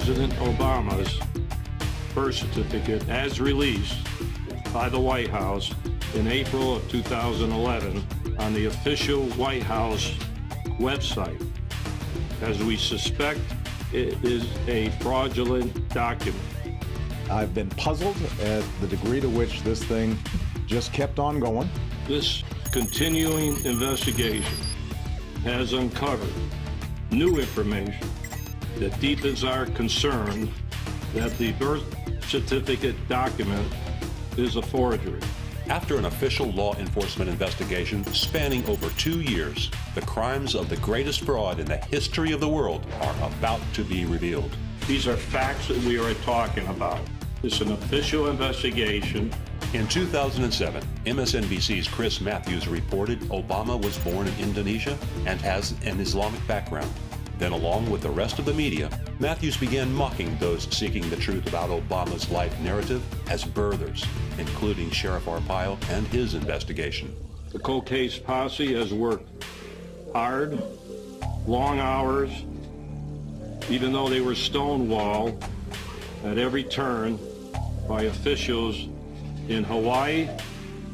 President Obama's birth certificate as released by the White House in April of 2011 on the official White House website, as we suspect it is a fraudulent document. I've been puzzled at the degree to which this thing just kept on going. This continuing investigation has uncovered new information that deepens our concern that the birth certificate document is a forgery. After an official law enforcement investigation spanning over 2 years, the crimes of the greatest fraud in the history of the world are about to be revealed. These are facts that we are talking about. It's an official investigation. In 2007, MSNBC's Chris Matthews reported Obama was born in Indonesia and has an Islamic background. Then, along with the rest of the media, Matthews began mocking those seeking the truth about Obama's life narrative as birthers, including Sheriff Arpaio and his investigation. The cold case posse has worked hard, long hours, even though they were stonewalled at every turn by officials in Hawaii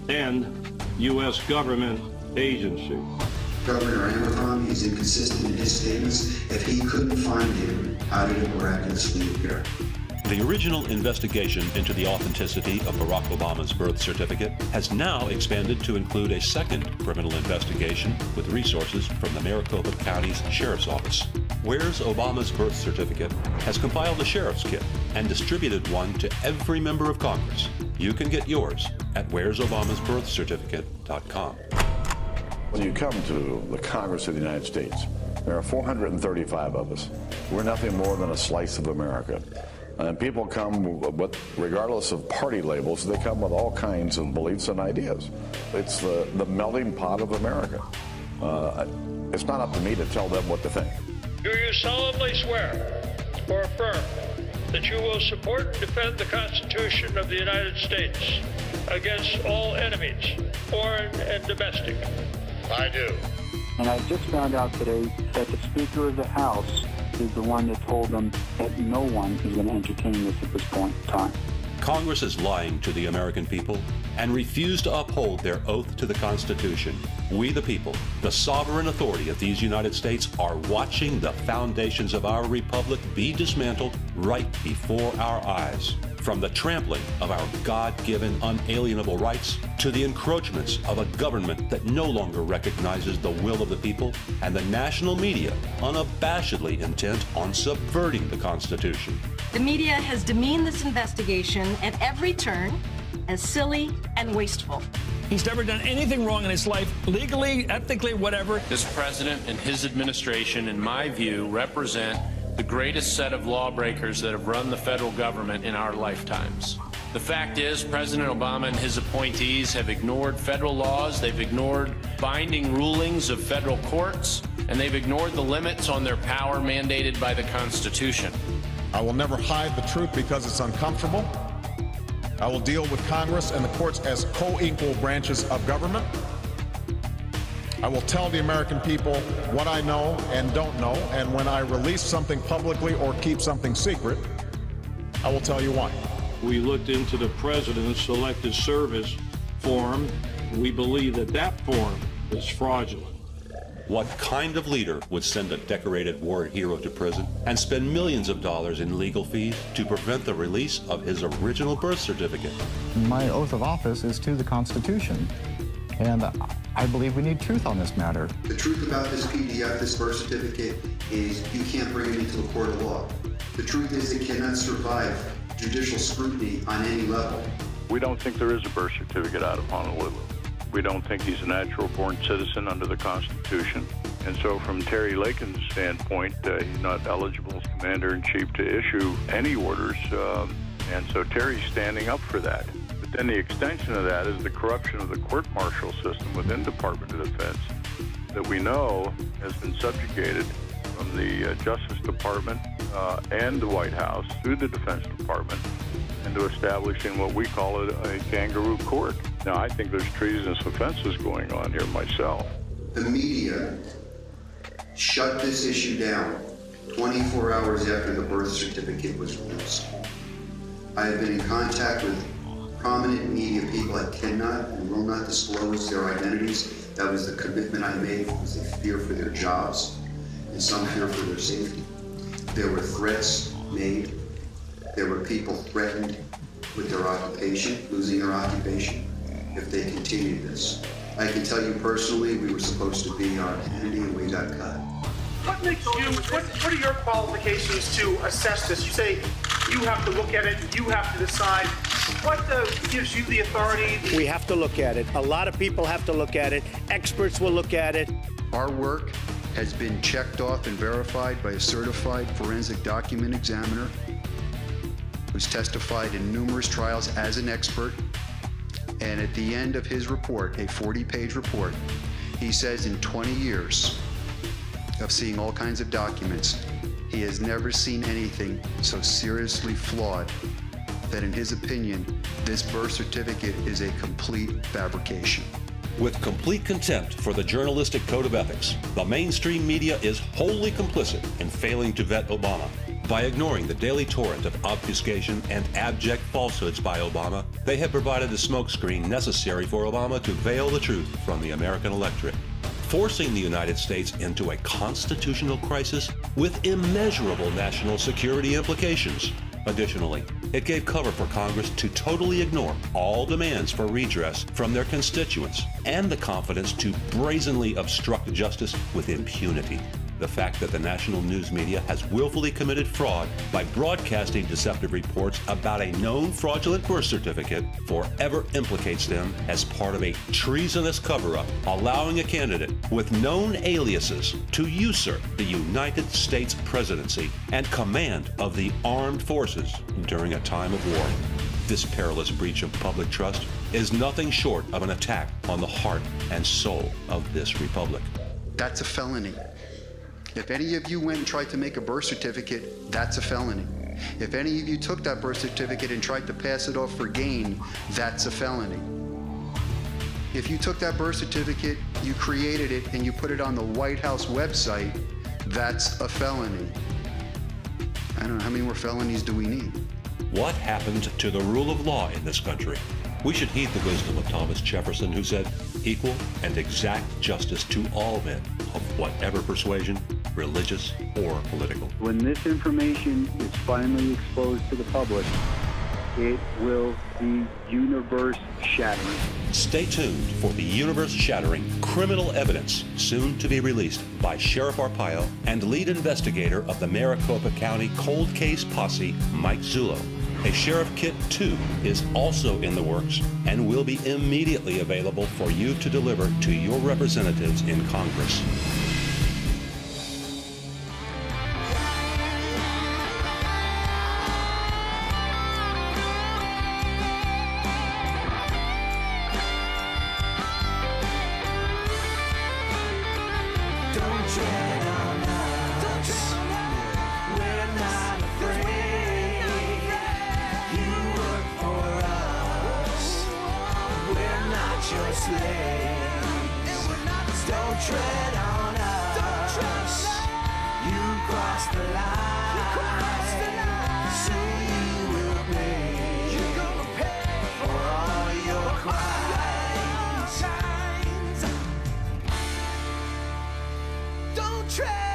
and U.S. government agencies. Governor Amazon, he's inconsistent in his statements. If he couldn't find him, how did it miraculously appear? The original investigation into the authenticity of Barack Obama's birth certificate has now expanded to include a second criminal investigation with resources from the Maricopa County's Sheriff's Office. Where's Obama's Birth Certificate has compiled a sheriff's kit and distributed one to every member of Congress. You can get yours at where'sobamasbirthcertificate.com. When you come to the Congress of the United States, there are 435 of us. We're nothing more than a slice of America. And people come with, regardless of party labels, they come with all kinds of beliefs and ideas. It's the melting pot of America. It's not up to me to tell them what to think. Do you solemnly swear or affirm that you will support and defend the Constitution of the United States against all enemies, foreign and domestic? I do. And I just found out today that the Speaker of the House is the one that told them that no one is going to entertain this at this point in time. Congress is lying to the American people and refuse to uphold their oath to the Constitution. We the people, the sovereign authority of these United States, are watching the foundations of our republic be dismantled right before our eyes. From the trampling of our God-given unalienable rights to the encroachments of a government that no longer recognizes the will of the people and the national media unabashedly intent on subverting the Constitution. The media has demeaned this investigation at every turn as silly and wasteful. He's never done anything wrong in his life, legally, ethically, whatever. This president and his administration, in my view, represent the greatest set of lawbreakers that have run the federal government in our lifetimes. The fact is, President Obama and his appointees have ignored federal laws, they've ignored binding rulings of federal courts, and they've ignored the limits on their power mandated by the Constitution. I will never hide the truth because it's uncomfortable. I will deal with Congress and the courts as co-equal branches of government. I will tell the American people what I know and don't know, and when I release something publicly or keep something secret, I will tell you why. We looked into the President's Selective Service form. We believe that that form is fraudulent. What kind of leader would send a decorated war hero to prison and spend millions of dollars in legal fees to prevent the release of his original birth certificate? My oath of office is to the Constitution, and I believe we need truth on this matter. The truth about this PDF, this birth certificate, is you can't bring it into a court of law. The truth is it cannot survive judicial scrutiny on any level. We don't think there is a birth certificate out of Honolulu. We don't think he's a natural-born citizen under the Constitution. And so from Terry Lakin's standpoint, he's not eligible as Commander-in-Chief to issue any orders. And so Terry's standing up for that. But then the extension of that is the corruption of the court-martial system within Department of Defense that we know has been subjugated from the Justice Department and the White House through the Defense Department into establishing what we call a kangaroo court. Now, I think there's treasonous offenses going on here myself. The media shut this issue down 24 hours after the birth certificate was released. I have been in contact with prominent media people. I cannot and will not disclose their identities. That was the commitment I made because they fear for their jobs and some fear for their safety. There were threats made. There were people threatened with their occupation, losing their occupation, if they continued this. I can tell you personally, we were supposed to be on Hannity and we got cut. What makes you, what are your qualifications to assess this? You say you have to look at it, you have to decide. What gives you the authority? We have to look at it. A lot of people have to look at it. Experts will look at it. Our work has been checked off and verified by a certified forensic document examiner who's testified in numerous trials as an expert. And at the end of his report, a 40-page report, he says in 20 years of seeing all kinds of documents, he has never seen anything so seriously flawed that in his opinion, this birth certificate is a complete fabrication. With complete contempt for the journalistic code of ethics, the mainstream media is wholly complicit in failing to vet Obama. By ignoring the daily torrent of obfuscation and abject falsehoods by Obama, they have provided the smokescreen necessary for Obama to veil the truth from the American electorate, forcing the United States into a constitutional crisis with immeasurable national security implications. Additionally, it gave cover for Congress to totally ignore all demands for redress from their constituents and the confidence to brazenly obstruct justice with impunity. The fact that the national news media has willfully committed fraud by broadcasting deceptive reports about a known fraudulent birth certificate forever implicates them as part of a treasonous cover-up, allowing a candidate with known aliases to usurp the United States presidency and command of the armed forces during a time of war. This perilous breach of public trust is nothing short of an attack on the heart and soul of this republic. That's a felony. If any of you went and tried to make a birth certificate, that's a felony. If any of you took that birth certificate and tried to pass it off for gain, that's a felony. If you took that birth certificate, you created it, and you put it on the White House website, that's a felony. I don't know, how many more felonies do we need? What happened to the rule of law in this country? We should heed the wisdom of Thomas Jefferson, who said, "Equal and exact justice to all men of whatever persuasion, religious or political." When this information is finally exposed to the public, it will be universe-shattering. Stay tuned for the universe-shattering criminal evidence soon to be released by Sheriff Arpaio and lead investigator of the Maricopa County Cold Case Posse, Mike Zullo. A Sheriff Kit 2 is also in the works and will be immediately available for you to deliver to your representatives in Congress. Tread